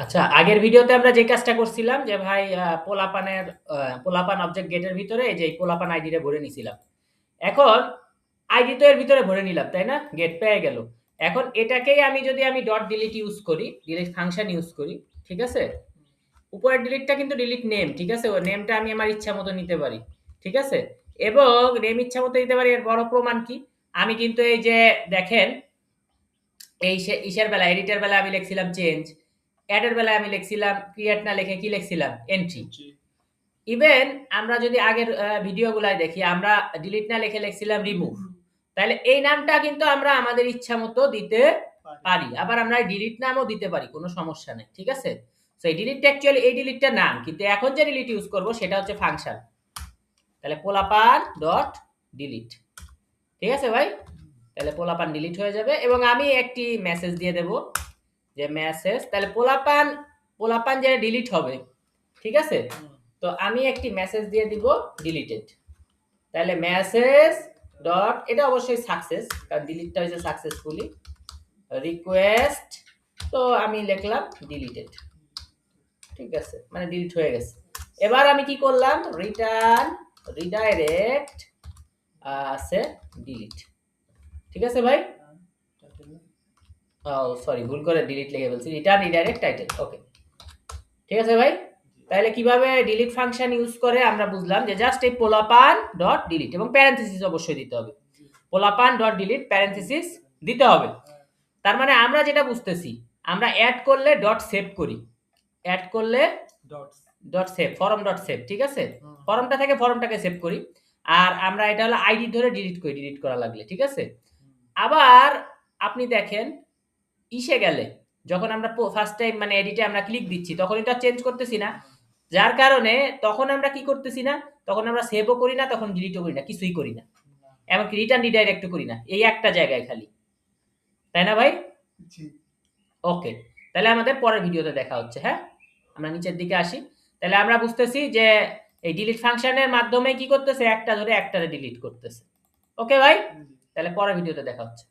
আচ্ছা, আগের ভিডিওতে আমরা যে কাজটা করছিলাম যে ভাই পোলাপান অবজেক্ট গেটের ভিতরে এই যে এই পোলাপান আইডিটা ভরে নিছিলাম। এখন আইডি তো এর ভিতরে ভরে নিলাম, তাই না? গেট পেয়ে গেল। এখন এটাকেই আমি যদি ডট ডিলিট ইউজ করি, ডিলিট ফাংশন ইউজ করি, ঠিক আছে? উপরের ডিলিটটা কিন্তু ডিলিট নেম, ঠিক আছে? ও নেমটা আমি আমার ইচ্ছা মতো নিতে পারি, ঠিক আছে? এবং নেম ইচ্ছা মতো নিতে পারি, এর বড় প্রমাণ কি? আমি কিন্তু এই যে দেখেন ইসের বেলা এডিটের বেলা আমি লিখছিলাম চেঞ্জ, অ্যাডের বেলায় আমি লিখছিলাম ক্রিয়েট না লিখে কি লিখছিলাম এন্ট্রি। ইভেন আমরা যদি আগের ভিডিওগুলাই দেখি আমরা ডিলিট না লিখে লিখছিলাম রিমুভ। তাহলে এই নামটা কিন্তু আমরা আমাদের ইচ্ছা মতো দিতে পারি, আবার আমরা ডিলিট নামও দিতে পারি, কোনো সমস্যা নেই, ঠিক আছে? তো এই ডিলিটটা অ্যাকচুয়ালি এই ডিলিটটা নাম, কিন্তু এখন যে ডিলিট ইউজ করব সেটা হচ্ছে ফাংশন। তাহলে পোলাপান ডট ডিলিট, ঠিক আছে ভাই? তাহলে পোলাপান ডিলিট হয়ে যাবে এবং আমি একটি মেসেজ দিয়ে দেব যে মেসেজ, তাহলে পোলাপান পোলাপান যে ডিলিট হবে, ঠিক আছে? তো আমি একটি মেসেজ দিয়ে দিব ডিলিটেড। তাহলে মেসেজ ডট, এটা অবশ্যই সাকসেস, কারণ ডিলিটটা হয়েছে সাকসেসফুলি, রিকোয়েস্ট, তো আমি লিখলাম ডিলিটেড, ঠিক আছে? মানে ডিলিট হয়ে গেছে। এবার আমি কি করলাম, রিটার্ন রিডাইরেক্ট আছে ডিলিট, ঠিক আছে ভাই? সরি, ভুল করে ডিলিট লিখে ফেলছি, রিটার্ন রিডাইরেক্ট টাইটেল, ওকে, ঠিক আছে ভাই? তাহলে কিভাবে ডিলিট ফাংশন ইউজ করে আমরা বুঝলাম, যে জাস্ট এই পোলাপান ডট ডিলিট এবং প্যারেনথেসিস অবশ্যই দিতে হবে। পোলাপান ডট ডিলিট প্যারেনথেসিস দিতে হবে। তার মানে আমরা যেটা বুঝতেছি, আমরা অ্যাড করলে ডট সেভ করি, অ্যাড করলে dot save, form dot save, ঠিক আছে? ফরমটা থেকে ফরমটাকে সেভ করি, আর আমরা এটা হলো আইডি ধরে ডিলিট করি, ডিলিট করা লাগলে, ঠিক আছে? আবার আপনি দেখেন ইসে গেলে যখন আমরা ফার্স্ট টাইম মানে এডিটে আমরা ক্লিক দিচ্ছি তখন এটা চেঞ্জ করতেছি না, যার কারণে তখন আমরা কি করতেছি না, তখন আমরা সেভও করি না, তখন ডিলিটও করি না, কিছুই করি না, এমনকি রিটার্ন রিডাইরেক্টও করি না, এই একটা জায়গায় খালি, তাই না ভাই? ওকে, তাহলে আমাদের পরের ভিডিওতে দেখা হচ্ছে। হ্যাঁ, আমরা নিচের দিকে আসি। তাহলে আমরা বুঝতেছি যে এই ডিলিট ফাংশনের মাধ্যমে কি করতেছে, একটা ধরে একটারে ডিলিট করতেছে। ওকে ভাই, তাহলে পরের ভিডিওতে দেখা হচ্ছে।